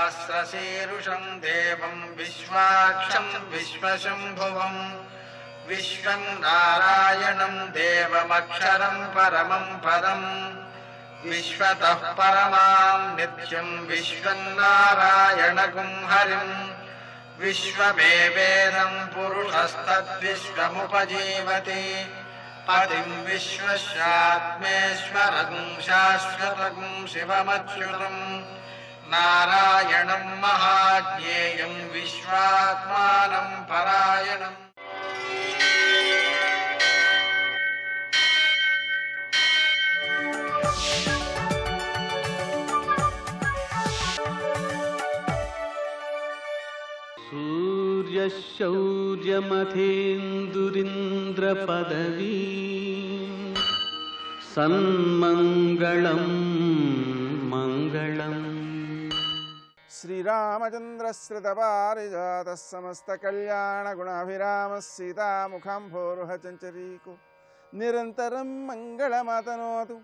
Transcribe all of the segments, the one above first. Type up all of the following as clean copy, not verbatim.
सहस्रशीर्षं देवं विश्वाक्षं विश्वशम्भुवं विश्वं नारायणं देवमक्षरं परमं पदम् विश्वतः परमां नित्यं विश्वं नारायणगुं हरिम् विश्वमेवेदं पुरुषस्तद्विश्वमुपजीवति पतिं विश्वस्यात्मेश्वरगुं शाश्वतगुं शिवमच्युतं नारायणं महाज्ञेयं विश्वात्मानं परायणम्। सूर्यशौर्यमथेन्दुरिन्द्रपदवी सन्मङ्गलं मङ्गलम्। श्रीरामचन्द्रश्रितपारिजातः समस्तकल्याणगुणाभिरामः सीतामुखाम्भोरुहचञ्चरीको निरन्तरं मङ्गलमातनोतु।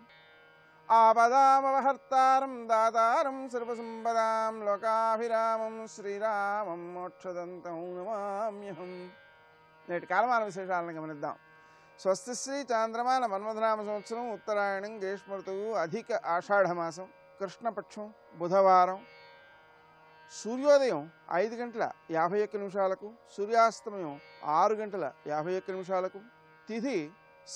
आपदामपहर्तारं दातारं सर्वसम्पदां लोकाभिरामं శ్రీరామం మోక్షదంతం నమామ్యహం. నేటి కాలమాన విశేషాలను గమనిద్దాం. స్వస్తి శ్రీ చాంద్రమాన మన్మథనామ సంవత్సరం ఉత్తరాయణం గ్రీష్మ ఋతువు అధిక ఆషాఢమాసం కృష్ణపక్షం బుధవారం సూర్యోదయం 5:51 సూర్యాస్తమయం 6:51 తిథి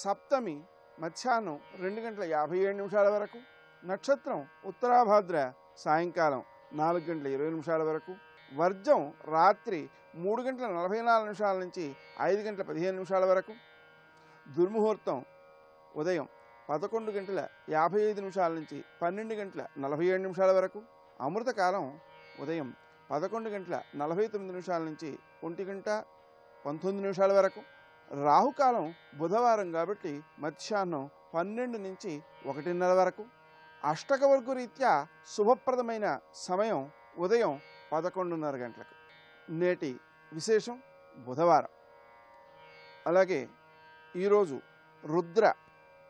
సప్తమి మధ్యాహ్నం 2:57 వరకు నక్షత్రం ఉత్తరాభాద్ర సాయంకాలం 4:20 వరకు వర్జం రాత్రి 3:44 నుంచి 5:15 వరకు దుర్ముహూర్తం ఉదయం 11:55 నుంచి 12:47 వరకు అమృతకాలం ఉదయం 11:49 నుంచి 1:19 వరకు రాహుకాలం బుధవారం కాబట్టి మధ్యాహ్నం 12 నుంచి 1:30 వరకు అష్టకవర్గు రీత్యా శుభప్రదమైన సమయం ఉదయం 11:30 గంటలకు. నేటి విశేషం బుధవారం. అలాగే ఈరోజు రుద్ర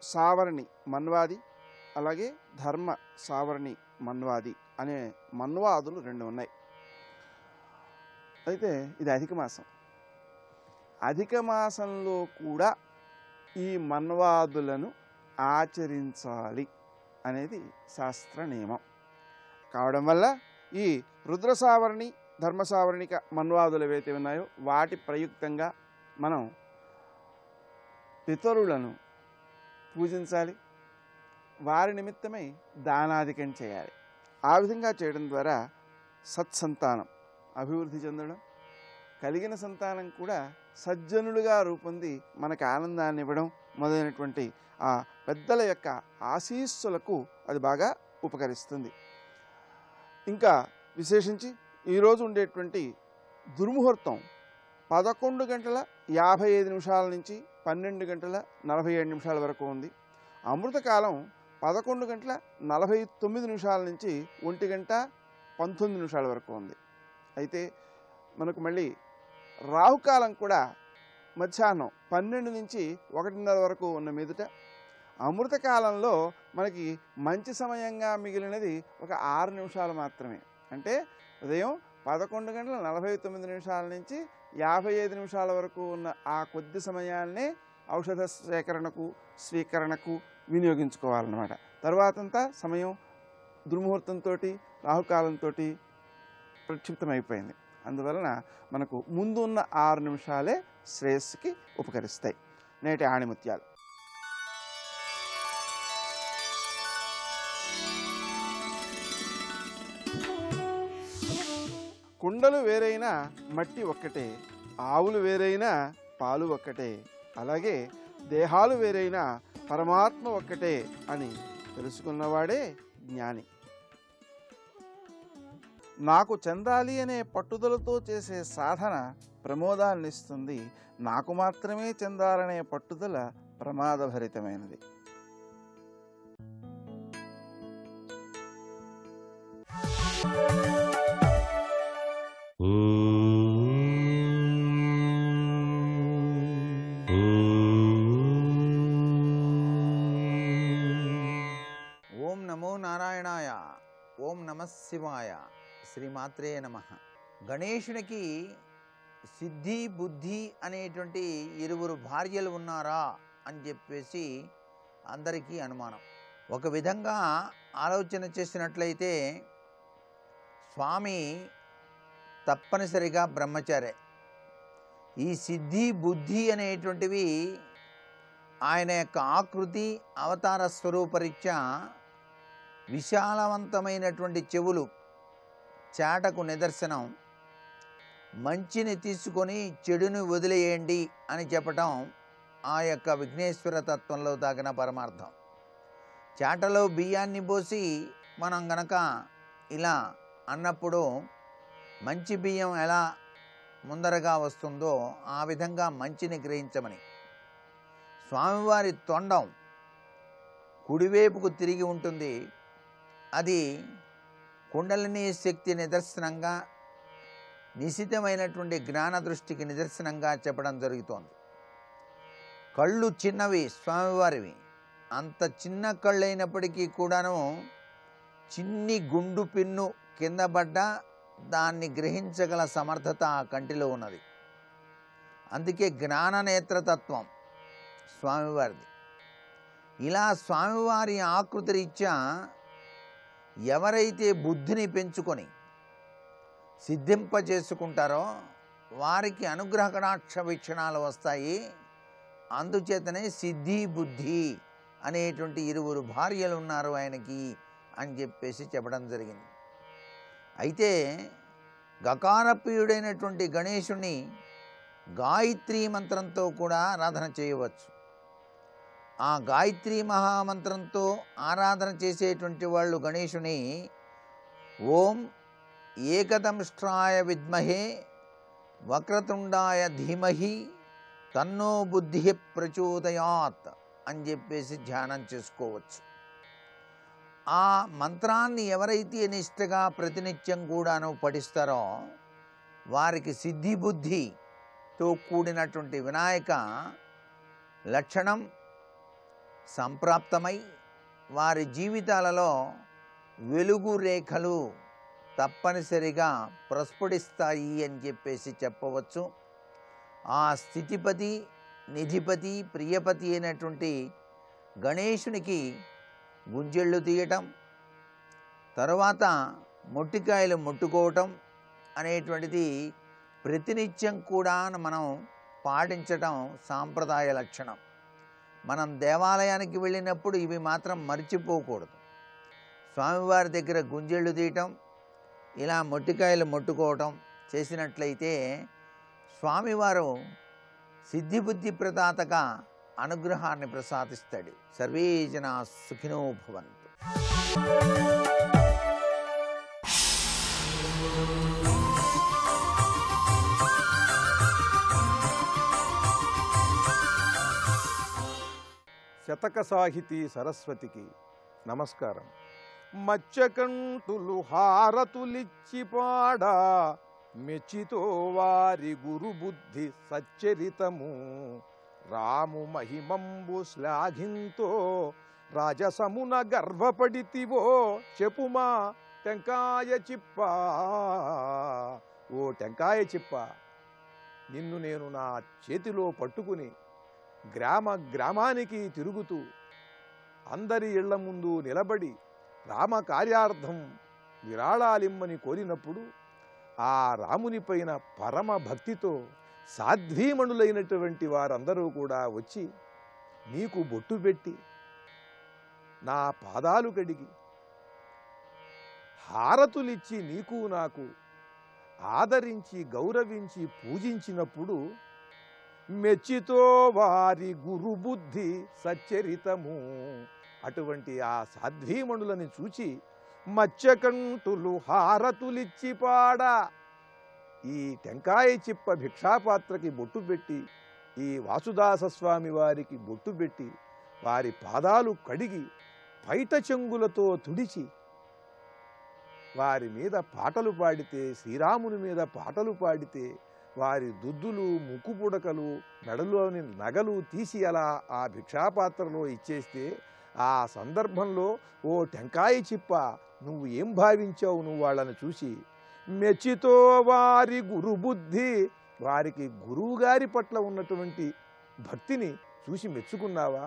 సావరణి మన్వాది అలాగే ధర్మ సావరణి మన్వాది అనే మన్వాదులు 2 ఉన్నాయి. అయితే ఇది అధిక మాసం. అధిక మాసంలో కూడా ఈ మన్వాదులను ఆచరించాలి అనేది శాస్త్ర నియమం కావడం వల్ల ఈ రుద్రసావరణి ధర్మసావరణిక మన్వాదులు ఏవైతే ఉన్నాయో వాటి ప్రయుక్తంగా మనం పితరులను పూజించాలి, వారి నిమిత్తమై దానాధికం చేయాలి. ఆ విధంగా చేయడం ద్వారా సత్సంతానం అభివృద్ధి చెందడం, కలిగిన సంతానం కూడా సజ్జనులుగా రూపొంది మనకు ఆనందాన్ని ఇవ్వడం మొదలైనటువంటి ఆ పెద్దల యొక్క ఆశీస్సులకు అది బాగా ఉపకరిస్తుంది. ఇంకా విశేషించి ఈరోజు ఉండేటువంటి దుర్ముహూర్తం 11:55 నుంచి 12:47 వరకు ఉంది. అమృతకాలం 11:49 నుంచి 1:19 వరకు ఉంది. అయితే మనకు మళ్ళీ రాహుకాలం కూడా మధ్యాహ్నం 12 నుంచి 1:30 వరకు ఉన్న మీదట అమృతకాలంలో మనకి మంచి సమయంగా మిగిలినది ఒక 6 నిమిషాలు మాత్రమే. అంటే ఉదయం 11:49 నుంచి 55 వరకు ఉన్న ఆ కొద్ది సమయాన్నే ఔషధ సేకరణకు స్వీకరణకు వినియోగించుకోవాలన్నమాట. తర్వాతంతా సమయం దుర్ముహూర్తంతో రాహుకాలంతో ప్రక్షిప్తమైపోయింది. అందువలన మనకు ముందు ఉన్న 6 నిమిషాలే శ్రేయస్సుకి ఉపకరిస్తాయి. నేటి ఆణిముత్యాలు. కుండలు వేరైనా మట్టి ఒక్కటే, ఆవులు వేరైనా పాలు ఒక్కటే, అలాగే దేహాలు వేరైనా పరమాత్మ ఒక్కటే అని తెలుసుకున్నవాడే జ్ఞాని. నాకు చెందాలి అనే పట్టుదలతో చేసే సాధన ప్రమోదాన్నిస్తుంది, నాకు మాత్రమే చెందాలనే పట్టుదల ప్రమాదభరితమైనది. ఓం నమో నారాయణాయ. ఓం నమః శివాయ. శ్రీమాత్రే నమః. గణేశునికి సిద్ధి బుద్ధి అనేటువంటి ఇరువురు భార్యలు ఉన్నారా అని చెప్పేసి అందరికీ అనుమానం. ఒక విధంగా ఆలోచన చేసినట్లయితే స్వామి తప్పనిసరిగా బ్రహ్మచారే. ఈ సిద్ధి బుద్ధి అనేటువంటివి ఆయన యొక్క ఆకృతి అవతార స్వరూపరీత్యా విశాలవంతమైనటువంటి చెవులు చాటకు నిదర్శనం, మంచిని తీసుకొని చెడుని వదిలేయండి అని చెప్పటం ఆ యొక్క విఘ్నేశ్వర తత్వంలో దాగిన పరమార్థం. చాటలో బియ్యాన్ని పోసి మనం గనక ఇలా అన్నప్పుడు మంచి బియ్యం ఎలా ముందరగా వస్తుందో ఆ విధంగా మంచిని గ్రహించమని. స్వామివారి తొండం కుడివైపుకు తిరిగి ఉంటుంది. అది కుండలిని శక్తి నిదర్శనంగా, నిశితమైనటువంటి జ్ఞాన దృష్టికి నిదర్శనంగా చెప్పడం జరుగుతోంది. కళ్ళు చిన్నవి స్వామివారివి. అంత చిన్న కళ్ళు అయినప్పటికీ కూడాను చిన్ని గుండు పిన్ను కింద పడ్డా దాన్ని గ్రహించగల సమర్థత ఆ కంటిలో ఉన్నది. అందుకే జ్ఞాన నేత్రతత్వం స్వామివారిది. ఇలా స్వామివారి ఆకృతి రీత్యా ఎవరైతే బుద్ధిని పెంచుకొని సిద్ధింపజేసుకుంటారో వారికి అనుగ్రహ కటాక్ష వీక్షణాలు వస్తాయి. అందుచేతనే సిద్ధి బుద్ధి అనేటువంటి ఇరువురు భార్యలు ఉన్నారు ఆయనకి అని చెప్పేసి చెప్పడం జరిగింది. అయితే గకారప్రియుడైనటువంటి గణేశుని గాయత్రీ మంత్రంతో కూడా ఆరాధన చేయవచ్చు. ఆ గాయత్రీ మహామంత్రంతో ఆరాధన చేసేటువంటి వాళ్ళు గణేశుని ఓం ఏకదంష్ట్రాయ విద్మహే వక్రతుండాయ ధీమహి తన్నో బుద్ధి ప్రచోదయాత్ అని చెప్పేసి ధ్యానం చేసుకోవచ్చు. ఆ మంత్రాన్ని ఎవరైతే నిష్ఠగా ప్రతినిత్యం కూడాను పఠిస్తారో వారికి సిద్ధి బుద్ధితో కూడినటువంటి వినాయక లక్షణం సంప్రాప్తమై వారి జీవితాలలో వెలుగు రేఖలు తప్పనిసరిగా ప్రస్ఫుటిస్తాయి అని చెప్పేసి చెప్పవచ్చు. ఆ స్థితిపతి, నిధిపతి, ప్రియపతి అయినటువంటి గణేశునికి గుంజెళ్ళు తీయటం, తరువాత మొట్టికాయలు ముట్టుకోవటం అనేటువంటిది ప్రతినిత్యం కూడా మనం పాటించటం సాంప్రదాయ లక్షణం. మనం దేవాలయానికి వెళ్ళినప్పుడు ఇవి మాత్రం మర్చిపోకూడదు. స్వామివారి దగ్గర గుంజెళ్ళు తీయటం, ఇలా మొట్టికాయలు ముట్టుకోవటం చేసినట్లయితే స్వామివారు సిద్ధిబుద్ధి ప్రదాతగా అనుగ్రహాన్ని ప్రసాదిస్తాడు. సర్వే జనా సుఖినో భవంతు. శతక సాహితీ సరస్వతికి నమస్కారం. మత్స్యకంఠులు హారతులిచ్చి పాడా మెచ్చితో వారి గురుబుద్ధి సచ్చరితము రాము మహిమంబు శ్లాఘింతో రాజసమున గర్వపడితివో చెప్పుమా టెంకాయ చిప్ప. ఓ టెంకాయ చిప్ప, నిన్ను నేను నా చేతిలో పట్టుకుని గ్రామానికి తిరుగుతూ అందరి ఇళ్ల ముందు నిలబడి రామ కార్యార్థం విరాళాలిమ్మని కోరినప్పుడు ఆ రాముని పైన పరమ భక్తితో సాధ్వీమణులైనటువంటి వారందరూ కూడా వచ్చి నీకు బొట్టు పెట్టి నా పాదాలు కడిగి హారతులిచ్చి నీకు నాకు ఆదరించి గౌరవించి పూజించినప్పుడు మెచ్చితో వారి గురుబుద్ధి సచ్చరితము. అటువంటి ఆ సాధ్వీమణులని చూచి మత్స్యకంఠులు హారతులిచ్చి పాడా ఈ టెంకాయ చిప్ప భిక్షాపాత్రకి బొట్టు పెట్టి, ఈ వాసుదాసస్వామి వారికి బొట్టు పెట్టి, వారి పాదాలు కడిగి పైట చెంగులతో తుడిచి వారి మీద పాటలు పాడితే, శ్రీరాముని మీద పాటలు పాడితే వారి దుద్దులు, ముక్కు పుడకలు, మెడలోని నగలు తీసి అలా ఆ భిక్షాపాత్రలో ఇచ్చేస్తే ఆ సందర్భంలో ఓ టెంకాయ చిప్ప నువ్వు ఏం భావించావు, నువ్వు వాళ్ళని చూసి మెచ్చితో వారి గురుబుద్ధి, వారికి గురువుగారి పట్ల ఉన్నటువంటి భక్తిని చూసి మెచ్చుకున్నావా?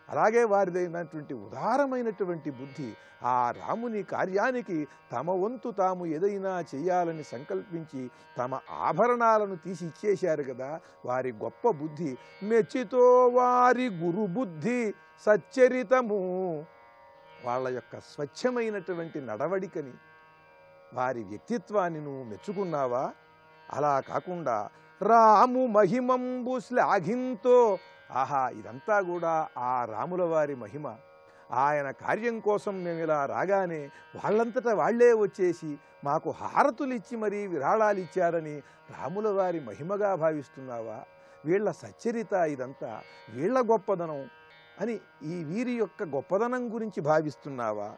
అలాగే వారిదైనటువంటి ఉదారమైనటువంటి బుద్ధి, ఆ రాముని కార్యానికి తమ వంతు తాము ఏదైనా చేయాలని సంకల్పించి తమ ఆభరణాలను తీసి ఇచ్చేశారు కదా, వారి గొప్ప బుద్ధి. మెచ్చితో వారి గురుబుద్ధి సచ్చరితము, వాళ్ళ యొక్క స్వచ్ఛమైనటువంటి నడవడికని, వారి వ్యక్తిత్వాన్ని నువ్వు మెచ్చుకున్నావా? అలా కాకుండా రాము మహిమంబు శ్లాఘింతో, ఆహా ఇదంతా కూడా ఆ రాముల వారి మహిమ, ఆయన కార్యం కోసం మేము ఇలా రాగానే వాళ్ళంతటా వాళ్లే వచ్చేసి మాకు హారతులు ఇచ్చి మరీ విరాళాలు ఇచ్చారని రాముల వారి మహిమగా భావిస్తున్నావా? వీళ్ళ సచ్చరిత ఇదంతా, వీళ్ళ గొప్పదనం అని ఈ వీరి యొక్క గొప్పదనం గురించి భావిస్తున్నావా?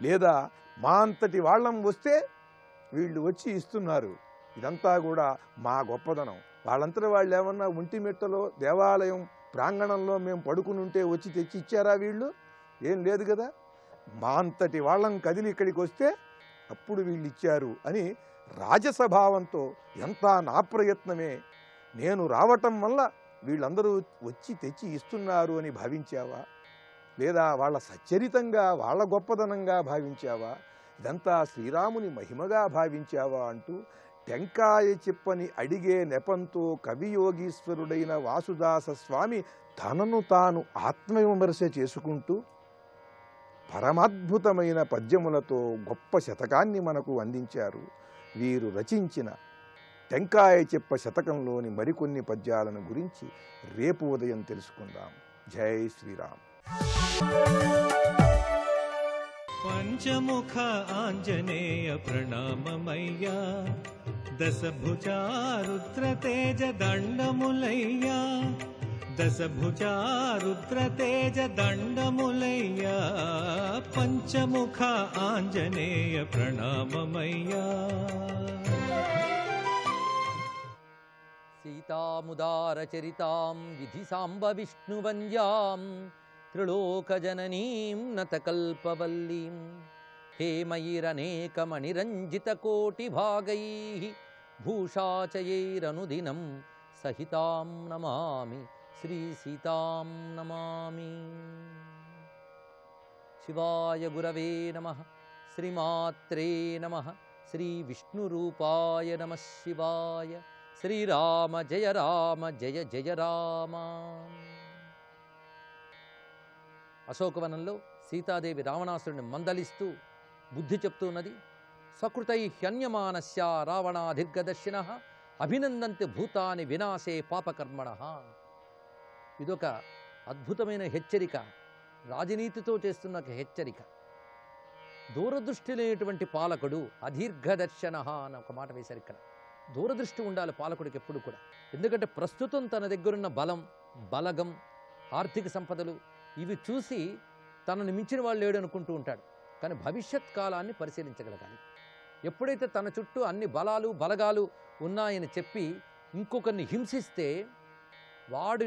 లేదా మా అంతటి వాళ్ళం వస్తే వీళ్ళు వచ్చి ఇస్తున్నారు, ఇదంతా కూడా మా గొప్పదనం, వాళ్ళంతటి వాళ్ళు ఏమన్నా ఒంటిమిట్టలో దేవాలయం ప్రాంగణంలో మేము పడుకుని ఉంటే వచ్చి తెచ్చి ఇచ్చారా? వీళ్ళు ఏం లేదు కదా, మా అంతటి వాళ్ళం కదిలి ఇక్కడికి వస్తే అప్పుడు వీళ్ళు ఇచ్చారు అని రాజసభావంతో, ఎంత నా ప్రయత్నమే, నేను రావటం వల్ల వీళ్ళందరూ వచ్చి తెచ్చి ఇస్తున్నారు అని భావించావా? లేదా వాళ్ళ సచ్చరితంగా వాళ్ళ గొప్పదనంగా భావించావా? ఇదంతా శ్రీరాముని మహిమగా భావించావా అంటూ టెంకాయ చెప్పని అడిగే నెపంతో కవియోగీశ్వరుడైన వాసుదాస స్వామి తనను తాను ఆత్మవిమర్శ చేసుకుంటూ పరమాద్భుతమైన పద్యములతో గొప్ప శతకాన్ని మనకు అందించారు. వీరు రచించిన టెంకాయ చెప్ప శతకంలోని మరికొన్ని పద్యాలను గురించి రేపు ఉదయం తెలుసుకుందాం. జై శ్రీరామ్. పంచముఖ ఆంజనేయ ప్రణామమయ్యా, దశభుజారుద్ర తేజ దండములయ్యా, దశభుజారుద్ర తేజ దండములయ్యా, పంచముఖ ఆంజనేయ ప్రణామమయ్యా. సీతాముదారచరితాం విధి సాంబ విష్ణువంద్యాం త్రిలోకజననీం నతకల్పవల్లీం హేమైరనేకమణిరంజితకోటిభాగైః భూషాచయైరనుదినం సహితాం నమామి శ్రీసీతాం నమామి. శివాయ గురవే నమః. శ్రీమాత్రే నమః. శ్రీవిష్ణురూపాయ నమః శివాయ. శ్రీరామ జయ రామ జయ జయ రామ. అశోకవనంలో సీతాదేవి రావణాసురుని మందలిస్తూ బుద్ధి చెప్తున్నది. సకృతై హ్యన్యమానస్య రావణాధిర్గదర్శినః అభినందంతి భూతాని వినాశే పాపకర్మణః. ఇదొక అద్భుతమైన హెచ్చరిక, రాజనీతితో చేస్తున్న ఒక హెచ్చరిక. దూరదృష్టి లేనటువంటి పాలకుడు అదీర్ఘదర్శనః అని ఒక మాట వేశారు ఇక్కడ. దూరదృష్టి ఉండాలి పాలకుడికి ఎప్పుడు కూడా. ఎందుకంటే ప్రస్తుతం తన దగ్గరున్న బలం, బలగం, ఆర్థిక సంపదలు ఇవి చూసి తనను మించిన వాళ్ళు లేడు అనుకుంటూ ఉంటాడు. కానీ భవిష్యత్ కాలాన్ని పరిశీలించగలగాలి. ఎప్పుడైతే తన చుట్టూ అన్ని బలాలు బలగాలు ఉన్నాయని చెప్పి ఇంకొకరిని హింసిస్తే వాడు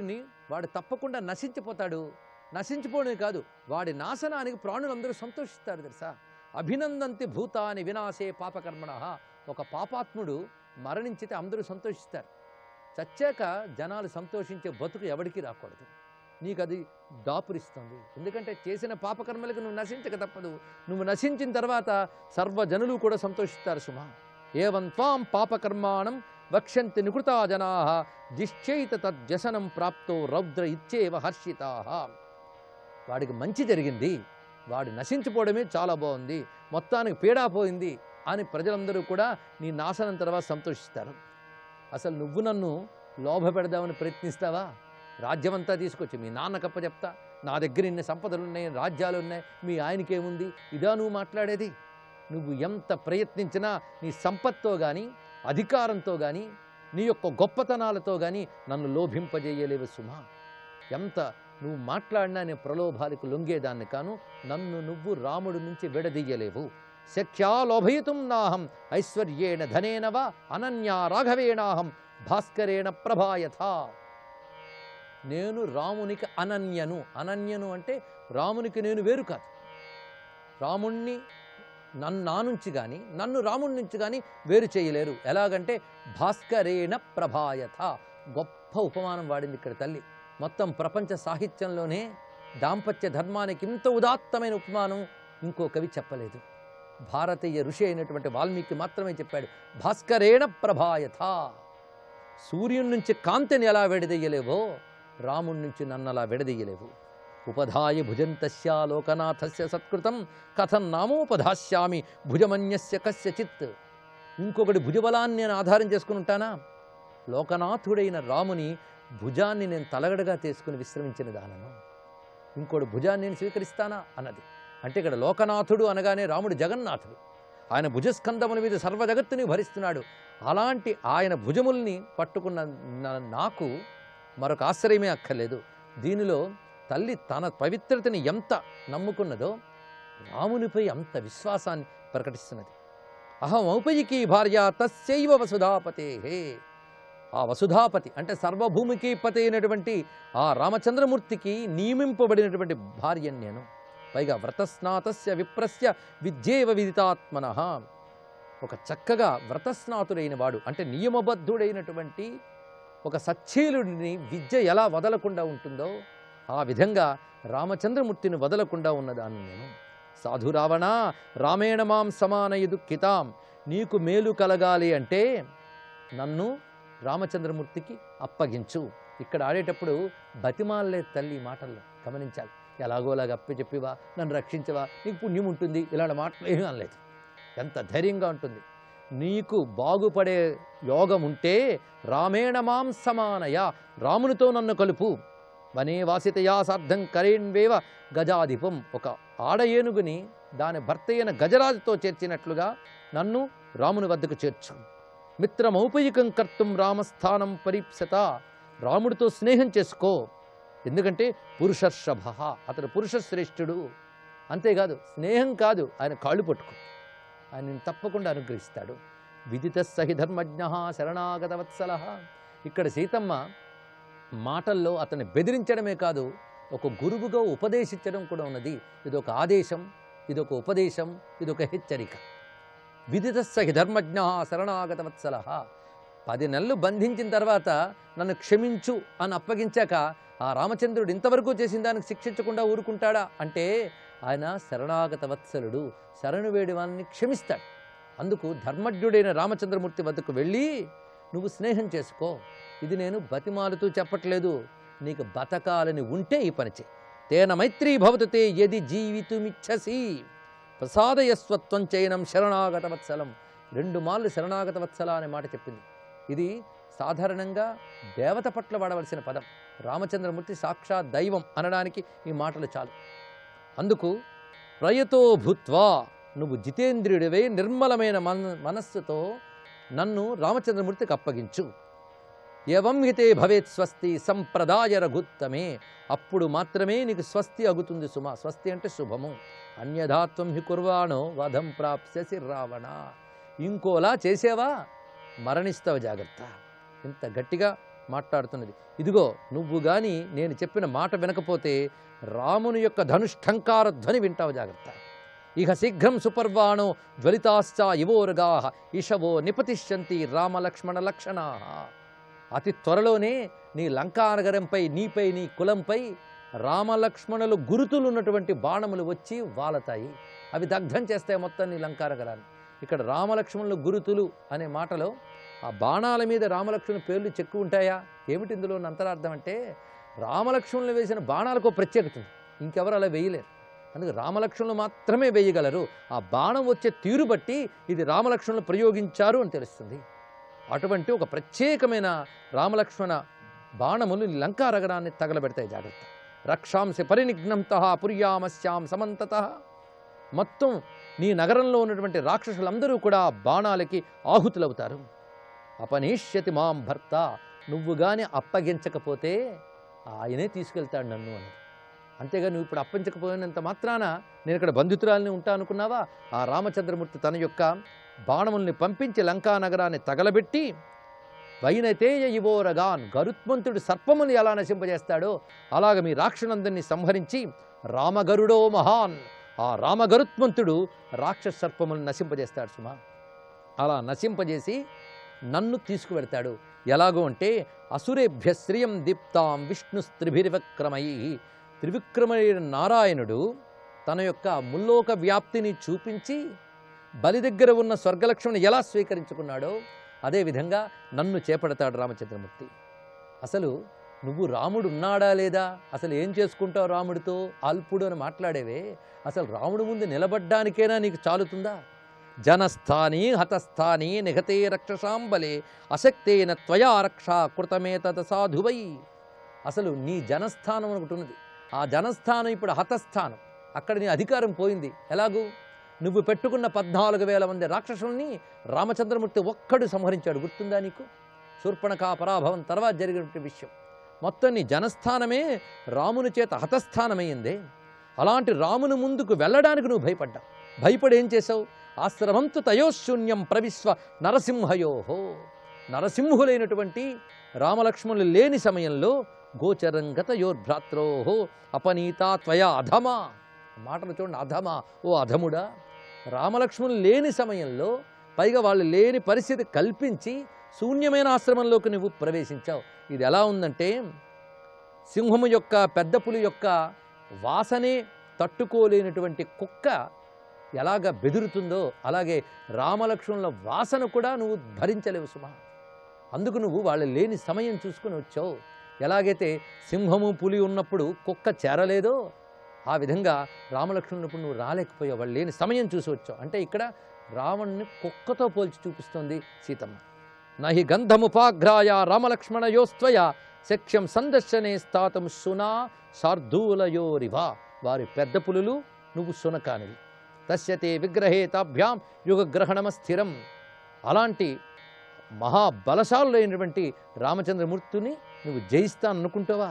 తప్పకుండా నశించిపోతాడు. నశించిపోవడమే కాదు, వాడి నాశనానికి ప్రాణులందరూ సంతోషిస్తారు తెలుసా. అభినందంతి భూతాని వినాశే పాపకర్మణః. ఒక పాపాత్ముడు మరణించితే అందరూ సంతోషిస్తారు. చచ్చాక జనాలు సంతోషించే బతుకు ఎవడికి రాకూడదు. నీకు అది దాపురిస్తుంది. ఎందుకంటే చేసిన పాపకర్మలకు నువ్వు నశించక తప్పదు. నువ్వు నశించిన తర్వాత సర్వజనులు కూడా సంతోషిస్తారు సుమా. ఏవం త్వాం పాపకర్మాణం వక్ష్యంతి నికృతా జనాః దిశ్చైత తద్వ్యసనం ప్రాప్తో రౌద్ర ఇచ్చేవ హర్షితాః. వాడికి మంచి జరిగింది, వాడు నశించిపోవడమే చాలా బాగుంది, మొత్తానికి పీడా పోయింది అని ప్రజలందరూ కూడా నీ నాశనం తర్వాత సంతోషిస్తారు. అసలు నువ్వు నన్ను లోభ పెడదామని ప్రయత్నిస్తావా? రాజ్యమంతా తీసుకొచ్చి మీ నాన్నకప్ప చెప్తా, నా దగ్గర ఇన్ని సంపదలు ఉన్నాయి, రాజ్యాలు ఉన్నాయి, మీ ఆయనకేముంది, ఇదా నువ్వు మాట్లాడేది? నువ్వు ఎంత ప్రయత్నించినా నీ సంపత్తో కానీ అధికారంతో కానీ నీ యొక్క గొప్పతనాలతో కానీ నన్ను లోభింపజేయలేవు సుమా. ఎంత నువ్వు మాట్లాడినా నేను ప్రలోభాలకు లొంగేదాన్ని కాను. నన్ను నువ్వు రాముడి నుంచి విడదీయలేవు. శక్యా లోభయితుం నాహం ఐశ్వర్యేణ ధనేన వా అనన్యా రాఘవేణాహం భాస్కరేణ ప్రభాయథా. నేను రామునికి అనన్యను. అనన్యను అంటే రామునికి నేను వేరు కాదు. రాముణ్ణి నా నుంచి కానీ నన్ను రాముడి నుంచి కానీ వేరు చేయలేరు. ఎలాగంటే భాస్కరేణ ప్రభాయత, గొప్ప ఉపమానం వాడింది ఇక్కడ తల్లి. మొత్తం ప్రపంచ సాహిత్యంలోనే దాంపత్య ధర్మానికి ఇంత ఉదాత్తమైన ఉపమానం ఇంకో కవి చెప్పలేదు. భారతీయ ఋషి అయినటువంటి వాల్మీకి మాత్రమే చెప్పాడు. భాస్కరేణ ప్రభాయత, సూర్యుని నుంచి కాంతిని ఎలా విడదీయలేవో రాముడి నుంచి నన్ను అలా విడదీయలేవు. ఉపధాయ భుజంతస్య లోకనాథస్య సత్కృతం కథం నామోపధాస్యామి భుజమన్యస్య కస్యచిత్. ఇంకొకటి భుజబలాన్ని నేను ఆధారం చేసుకుని ఉంటానా? లోకనాథుడైన రాముని భుజాన్ని నేను తలగడగా తీసుకుని విశ్రమించిన దానను, ఇంకోటి భుజాన్ని నేను స్వీకరిస్తానా అన్నది. అంటే ఇక్కడ లోకనాథుడు అనగానే రాముడు జగన్నాథుడు. ఆయన భుజస్కంధముల మీద సర్వ జగత్తుని భరిస్తున్నాడు. అలాంటి ఆయన భుజముల్ని పట్టుకున్న నాకు మరొక ఆశ్రయమే అక్కర్లేదు. దీనిలో తల్లి తన పవిత్రతని ఎంత నమ్ముకున్నదో రామునిపై అంత విశ్వాసాన్ని ప్రకటిస్తున్నది. అహం ఔపయికీ భార్య తస్యైవ వసుధాపతే. ఆ వసుధాపతి అంటే సర్వభూమికి పతి అయినటువంటి ఆ రామచంద్రమూర్తికి నియమింపబడినటువంటి భార్యను నేను. పైగా వ్రతస్నాతస్య విప్రస్య విద్యేవ విదితాత్మనః, ఒక చక్కగా వ్రతస్నాతుడైన వాడు అంటే నియమబద్ధుడైనటువంటి ఒక సచ్చీలుడిని విద్య ఎలా వదలకుండా ఉంటుందో ఆ విధంగా రామచంద్రమూర్తిని వదలకుండా ఉన్నదాన్ని నేను. సాధు రావణ రామేణ మాం సమానయదు కితాం, నీకు మేలు కలగాలి అంటే నన్ను రామచంద్రమూర్తికి అప్పగించు. ఇక్కడ ఆడేటప్పుడు బతిమాలలే తల్లి మాటల్లో గమనించాలి. ఎలాగోలాగా అప్పచెప్పివా, నన్ను రక్షించవా, నీకు పుణ్యం ఉంటుంది, ఇలాంటి మాటలు ఏమీ అనలేదు. ఎంత ధైర్యంగా ఉంటుంది. నీకు బాగుపడే యోగం ఉంటే రామేణ మాం సమానయ, రామునితో నన్ను కలుపు. వనే వాసితయా సార్థం కరేణ్వేవ గజాధిపం, ఒక ఆడ ఏనుగుని దాని భర్త అయిన గజరాజుతో చేర్చినట్లుగా నన్ను రాముని వద్దకు చేర్చు. మిత్రమౌపయికం కర్తుం రామస్థానం పరీప్సత, రాముడితో స్నేహం చేసుకో. ఎందుకంటే పురుషర్షభ, అతడు పురుషశ్రేష్ఠుడు. అంతేకాదు స్నేహం కాదు, ఆయన కాళ్ళు పట్టుకో, ఆయన తప్పకుండా అనుగ్రహిస్తాడు. విదిత సహి ధర్మజ్ఞ శరణాగత వత్సల. ఇక్కడ సీతమ్మ మాటల్లో అతన్ని బెదిరించడమే కాదు, ఒక గురువుగా ఉపదేశించడం కూడా ఉన్నది. ఇదొక ఆదేశం, ఇదొక ఉపదేశం, ఇదొక హెచ్చరిక. విదిత సహి ధర్మజ్ఞ శరణాగత వత్సల. 10 నెలలు బంధించిన తర్వాత నన్ను క్షమించు అని అప్పగించాక ఆ రామచంద్రుడు ఇంతవరకు చేసిన దానికి శిక్షించకుండా ఊరుకుంటాడా అంటే ఆయన శరణాగత వత్సలుడు, శరణు వేడి వారిని క్షమిస్తాడు. అందుకు ధర్మజ్ఞుడైన రామచంద్రమూర్తి వద్దకు వెళ్ళి నువ్వు స్నేహం చేసుకో. ఇది నేను బతిమాలుతూ చెప్పట్లేదు, నీకు బతకాలని ఉంటే ఈ పని చేయి. తేన మైత్రీ భవతుతే యది జీవితుమిచ్చసి ప్రసాదయస్వత్వం చైనం శరణాగత వత్సలం. 2 మార్లు శరణాగత వత్సల అనే మాట చెప్పింది. ఇది సాధారణంగా దేవత పట్ల వాడవలసిన పదం. రామచంద్రమూర్తి సాక్షాత్ దైవం అనడానికి ఈ మాటలు చాలు. అందుకు ప్రయతో భూత్వా, నువ్వు జితేంద్రియుడివై నిర్మలమైన మనస్సుతో నన్ను రామచంద్రమూర్తికి అప్పగించు. ఏవం హితే భవేత్ స్వస్తి సంప్రదాయ రఘుత్తమే, అప్పుడు మాత్రమే నీకు స్వస్తి అగుతుంది సుమా. స్వస్తి అంటే శుభము. అన్యథాత్వం హి కుర్వాణో వధం ప్రాప్స్యసి రావణ, ఇంకోలా చేసేవా మరణిస్తావు, జాగ్రత్త. ఇంత గట్టిగా మాట్లాడుతున్నది. ఇదిగో నువ్వు గాని నేను చెప్పిన మాట వినకపోతే రాముని యొక్క ధనుష్ఠంకార ధ్వని వింటావు, జాగ్రత్త. ఇహ శీఘ్రం సుపర్వాణో జ్వలితాశ్చ ఇవోరగా ఇషవో నిపతిష్యంతి రామలక్ష్మణ లక్షణా. అతి త్వరలోనే నీ లంకానగరంపై, నీపై, నీ కులంపై రామలక్ష్మణులు గురుతులు ఉన్నటువంటి బాణములు వచ్చి వాలతాయి. అవి దగ్ధం చేస్తాయి మొత్తం నీ లంకానగరాన్ని. ఇక్కడ రామలక్ష్మణులు గురుతులు అనే మాటలో ఆ బాణాల మీద రామలక్ష్మణుల పేర్లు చెక్కు ఉంటాయా? ఏమిటి ఇందులో అంతరార్థం అంటే రామలక్ష్మణులు వేసిన బాణాలకు ప్రత్యేకత ఉంది, ఇంకెవరు అలా వేయలేరు. అందుకే రామలక్ష్మణులు మాత్రమే వేయగలరు. ఆ బాణం వచ్చే తీరు బట్టి ఇది రామలక్ష్మణులు ప్రయోగించారు అని తెలుస్తుంది. అటువంటి ఒక ప్రత్యేకమైన రామలక్ష్మణ బాణములు లంకానగరాన్ని తగలబెడతాయి, జాగ్రత్త. రక్షాంసి పరినిఘ్నంతః పుర్యామస్యాం సమంతతః, మొత్తం నీ నగరంలో ఉన్నటువంటి రాక్షసులందరూ కూడా బాణాలకి ఆహుతులవుతారు. అపనేష్యతి మాం భర్త, నువ్వు గాని అప్పగించకపోతే ఆయనే తీసుకెళ్తాడు నన్ను అని. అంతేగా నువ్వు ఇప్పుడు అప్పగించకపోయినంత మాత్రాన నేను ఇక్కడ బంధితురాలని ఉంటా అనుకున్నావా? ఆ రామచంద్రమూర్తి తన యొక్క బాణముల్ని పంపించి లంకా నగరాన్ని తగలబెట్టి వైనతేయ ఇవోరగాన్, గరుత్మంతుడు సర్పముని ఎలా నశింపజేస్తాడో అలాగ మీ రాక్షసులందరినీ సంహరించి రామగరుడో మహాన్, ఆ రామగరుత్మంతుడు రాక్షస సర్పములను నశింపజేస్తాడు సుమా. అలా నశింపజేసి నన్ను తీసుకువెడతాడు. ఎలాగో అంటే అసురేభ్య శ్రియం దీప్తాం విష్ణుస్త్రిభిర్విక్రమై, త్రివిక్రమైన నారాయణుడు తన యొక్క ముల్లోక వ్యాప్తిని చూపించి బలి దగ్గర ఉన్న స్వర్గలక్ష్మిని ఎలా స్వీకరించుకున్నాడో అదేవిధంగా నన్ను చేపడతాడు రామచంద్రమూర్తి. అసలు నువ్వు రాముడు ఉన్నాడా లేదా, అసలు ఏం చేసుకుంటావు రాముడితో, అల్పుడు అని మాట్లాడేవే, అసలు రాముడు ముందు నిలబడ్డానికైనా నీకు చాలుతుందా? జనస్థాని హతస్థాని నిహతే రక్షసాంబలే అశక్తేన త్వయా రక్షా కృతమేతత సాధువై. అసలు నీ జనస్థానం ఒకటి ఉన్నది, ఆ జనస్థానం ఇప్పుడు హతస్థానం, అక్కడ నీ అధికారం పోయింది. ఎలాగూ నువ్వు పెట్టుకున్న 14,000 మంది రాక్షసుల్ని రామచంద్రమూర్తి ఒక్కడు సంహరించాడు. గుర్తుందా నీకు? శూర్పణఖా పరాభవం తర్వాత జరిగిన విషయం. మొత్తం నీ జనస్థానమే రాముని చేత హతస్థానమైందే. అలాంటి రాముని ముందుకు వెళ్ళడానికి నువ్వు భయపడ్డావు. భయపడి ఏం చేసావు? ఆశ్రమంతు తయోశూన్యం ప్రవిశ్వ నరసింహయోహో, నరసింహులైనటువంటి రామలక్ష్మణులు లేని సమయంలో గోచరంగతయోర్భ్రాత్రోహో అపనీతా త్వయా అధమా. మాటలు చూడండి, అధమా, ఓ అధముడా, రామలక్ష్మణులు లేని సమయంలో, పైగా వాళ్ళు లేని పరిస్థితి కల్పించి శూన్యమైన ఆశ్రమంలోకి నువ్వు ప్రవేశించావు. ఇది ఎలా ఉందంటే సింహము యొక్క, పెద్ద పులి యొక్క వాసనే తట్టుకోలేనటువంటి కుక్క ఎలాగ బెదురుతుందో అలాగే రామలక్ష్మణుల వాసన కూడా నువ్వు భరించలేవు సుమా. అందుకు నువ్వు వాళ్ళు లేని సమయం చూసుకుని వచ్చావు. ఎలాగైతే సింహము పులి ఉన్నప్పుడు కుక్క చేరలేదో ఆ విధంగా రామలక్ష్మణునప్పుడు నువ్వు రాలేకపోయావు, వాళ్ళు లేని సమయం చూసి వచ్చావు. అంటే ఇక్కడ రావణ్ణి కుక్కతో పోల్చి చూపిస్తోంది సీతమ్మ. నహి గంధముపాఘ్రాయ రామలక్ష్మణయోస్త్వయ శక్ష్యం సందర్శనే స్థాతం సునా శార్దూలయోరివా. వారి పెద్ద పులులు, నువ్వు సునకానివి. తస్యతే విగ్రహే తాభ్యాం యుగగ్రహణమస్థిరం. అలాంటి మహాబలశాలులైనటువంటి రామచంద్రమూర్తిని నువ్వు జయిస్తాననుకుంటావా?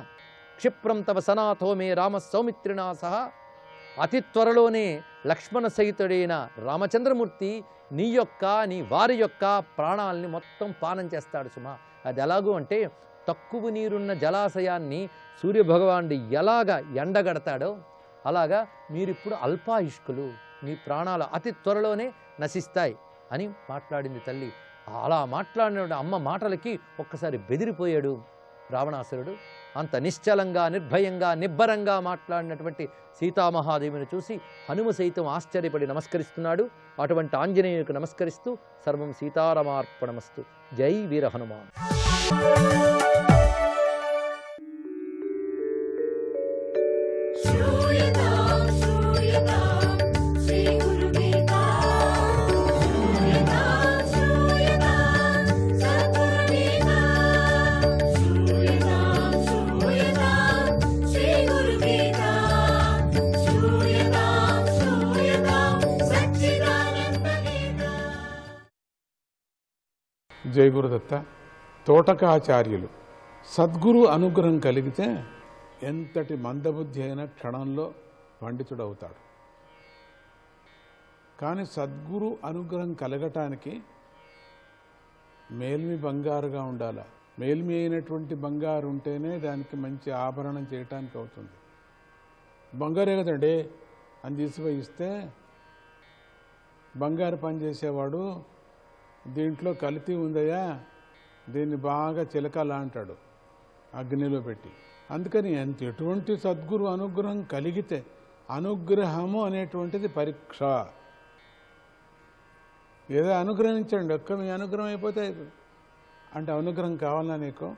క్షిప్రం తవ సనాథో మే రామ సౌమిత్రినా సహా. అతి త్వరలోనే లక్ష్మణ సహితుడైన రామచంద్రమూర్తి నీ యొక్క, నీ వారి యొక్క ప్రాణాలని మొత్తం పానం చేస్తాడు సుమా. అది ఎలాగూ అంటే తక్కువ నీరున్న జలాశయాన్ని సూర్యభగవానుడు ఎలాగ ఎండగడతాడో అలాగా మీరిప్పుడు అల్పాయుష్కులు, మీ ప్రాణాలు అతి త్వరలోనే నశిస్తాయి అని మాట్లాడింది తల్లి. అలా మాట్లాడిన అమ్మ మాటలకి ఒక్కసారి బెదిరిపోయాడు రావణాసురుడు. అంత నిశ్చలంగా, నిర్భయంగా, నిబ్బరంగా మాట్లాడినటువంటి సీతామహాదేవిని చూసి హనుమ సైతం ఆశ్చర్యపడి నమస్కరిస్తున్నాడు. అటువంటి ఆంజనేయునికి నమస్కరిస్తూ సర్వం సీతారామార్పణమస్తు. జై వీర హనుమాన్. జై గురుదత్త. తోటకాచార్యులు సద్గురు అనుగ్రహం కలిగితే ఎంతటి మందబుద్ధి అయినా క్షణంలో పండితుడవుతాడు. కానీ సద్గురు అనుగ్రహం కలగటానికి మేల్మి బంగారుగా ఉండాలి. మేల్మి అయినటువంటి బంగారు ఉంటేనే దానికి మంచి ఆభరణం చేయటానికి అవుతుంది. బంగారే కదండి అని తీసిపోయి ఇస్తే బంగారు పనిచేసేవాడు దీంట్లో కల్తీ ఉందయ్యా, దీన్ని బాగా చిలకాలా అంటాడు అగ్నిలో పెట్టి. అందుకని ఎటువంటి సద్గురు అనుగ్రహం కలిగితే, అనుగ్రహము అనేటువంటిది పరీక్ష. ఏదో అనుగ్రహించండి, ఒక్క మీ అనుగ్రహం అయిపోతే అంటే అనుగ్రహం కావాలా నీకు,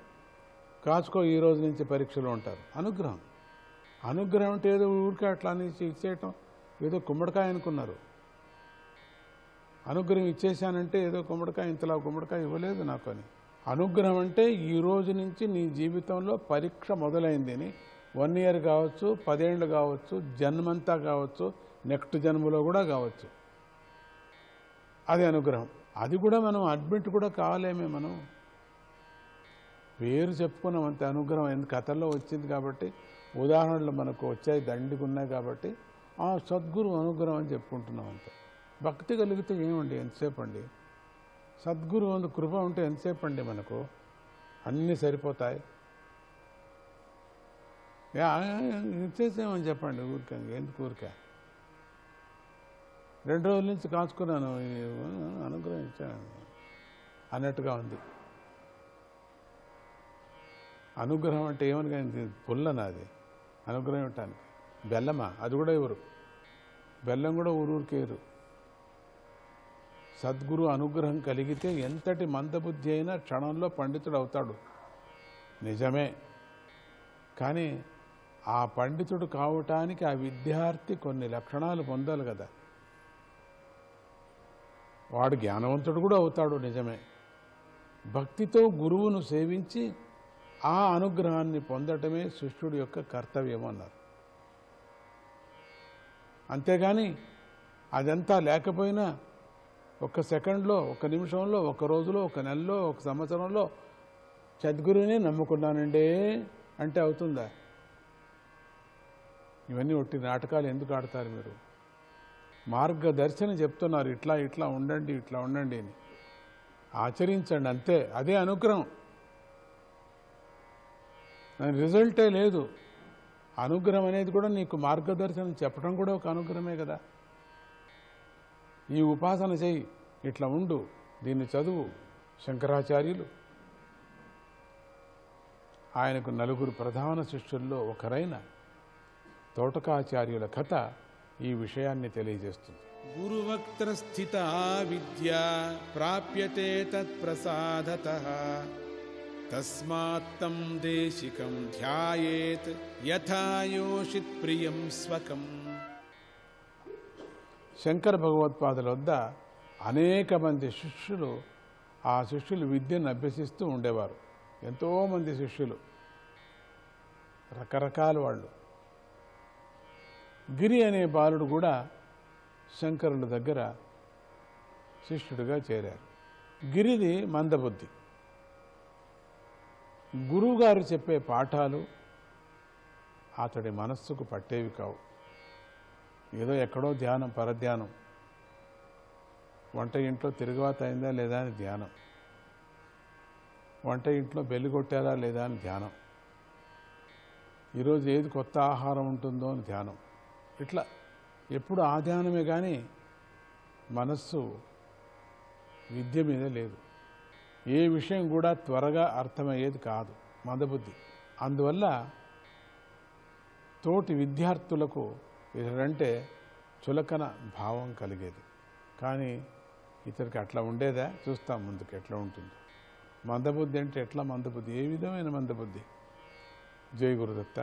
కాచుకో ఈ రోజు నుంచి పరీక్షలు ఉంటారు. అనుగ్రహం అనుగ్రహం అంటే ఏదో ఊరికే అట్లా అనేసి ఇచ్చేయటం, ఏదో గుమ్మడికాయ అనుకున్నారు. అనుగ్రహం ఇచ్చేసానంటే ఏదో గుమ్మడికాయ, ఇంతలా గుమ్మడికాయ ఇవ్వలేదు నాకు అని. అనుగ్రహం అంటే ఈ రోజు నుంచి నీ జీవితంలో పరీక్ష మొదలైంది అని. 1 year కావచ్చు, 10 ఏళ్ళు కావచ్చు, జన్మంతా కావచ్చు, నెక్స్ట్ జన్మలో కూడా కావచ్చు. అది అనుగ్రహం. అది కూడా మనం అడ్మిట్ కూడా కావాలేమే. మనం పేరు చెప్పుకున్నాం అంతే. అనుగ్రహం ఎందుకు కథల్లో వచ్చింది కాబట్టి, ఉదాహరణలు మనకు వచ్చాయి, దండిగా ఉన్నాయి కాబట్టి ఆ సద్గురు అనుగ్రహం అని చెప్పుకుంటున్నాం అంతే. భక్తి కలిగితే ఏమండి, ఎంతసేపు అండి. సద్గురు అందు కృప ఉంటే ఎంతసేపు అండి, మనకు అన్నీ సరిపోతాయి. ఇచ్చేసేమని చెప్పండి ఊరికే, ఎందుకు ఊరికే. 2 రోజుల నుంచి కాచుకున్నాను, అనుగ్రహం ఇచ్చాను అన్నట్టుగా ఉంది. అనుగ్రహం అంటే ఏమని కానీ పుల్లనాది అనుగ్రహం ఇవ్వటానికి. బెల్లమా? అది కూడా ఎవరు బెల్లం కూడా ఊరూరికేరు. సద్గురు అనుగ్రహం కలిగితే ఎంతటి మందబుద్ధి అయినా క్షణంలో పండితుడు అవుతాడు, నిజమే. కానీ ఆ పండితుడు కావటానికి ఆ విద్యార్థి కొన్ని లక్షణాలు పొందాలి కదా. వాడు జ్ఞానవంతుడు కూడా అవుతాడు, నిజమే. భక్తితో గురువును సేవించి ఆ అనుగ్రహాన్ని పొందటమే శిష్యుడి యొక్క కర్తవ్యం అన్నారు. అంతేగాని అదంతా లేకపోయినా 1 సెకండ్లో, 1 నిమిషంలో, 1 రోజులో, 1 నెలలో, 1 సంవత్సరంలో సద్గురునే నమ్ముకున్నానండి అంటే అవుతుందా? ఇవన్నీ ఒట్టి నాటకాలు ఎందుకు ఆడతారు మీరు? మార్గదర్శనం చెప్తున్నారు, ఇట్లా ఇట్లా ఉండండి, ఇట్లా ఉండండి అని. ఆచరించండి అంతే, అదే అనుగ్రహం. దాని రిజల్టే లేదు. అనుగ్రహం అనేది కూడా నీకు మార్గదర్శనం చెప్పడం కూడా ఒక అనుగ్రహమే కదా. ఈ ఉపాసన చెయ్యి, ఇట్లా ఉండు, దీన్ని చదువు. శంకరాచార్యులు ఆయనకు 4 ప్రధాన శిష్యుల్లో ఒకరైన తోటకాచార్యుల కథ ఈ విషయాన్ని తెలియజేస్తుంది. గురువక్త్ర స్థిత విద్యా ప్రాప్యతే తత్ప్రసాదతః తస్మాత్తం దేశికం ధ్యాయేత్ యథాయోషిత్ ప్రియం స్వకం. శంకర భగవత్పాదుల వద్ద అనేక మంది శిష్యులు, ఆ శిష్యులు విద్యను అభ్యసిస్తూ ఉండేవారు. ఎంతోమంది శిష్యులు, రకరకాల వాళ్ళు. గిరి అనే బాలుడు కూడా శంకరుల దగ్గర శిష్యుడిగా చేరారు. గిరిది మందబుద్ధి. గురువుగారు చెప్పే పాఠాలు అతడి మనస్సుకు పట్టేవి కావు. ఏదో ఎక్కడో ధ్యానం, పరధ్యానం, వంట ఇంట్లో తిరుగుబాటు అయిందా లేదా అని ధ్యానం, వంట ఇంట్లో బెల్లి కొట్టారా లేదా అని ధ్యానం, ఈరోజు ఏది కొత్త ఆహారం ఉంటుందో అని ధ్యానం. ఇట్లా ఎప్పుడు ఆ ధ్యానమే కానీ మనస్సు విద్య మీద లేదు. ఏ విషయం కూడా త్వరగా అర్థమయ్యేది కాదు, మందబుద్ధి. అందువల్ల తోటి విద్యార్థులకు ఇతడంటే చులకన భావం కలిగేది. కానీ ఇతనికి అట్లా ఉండేదా? చూస్తాం ముందుకు ఎట్లా ఉంటుంది. మందబుద్ధి అంటే ఎట్లా మందబుద్ధి, ఏ విధమైన మందబుద్ధి? జై గురుదత్త.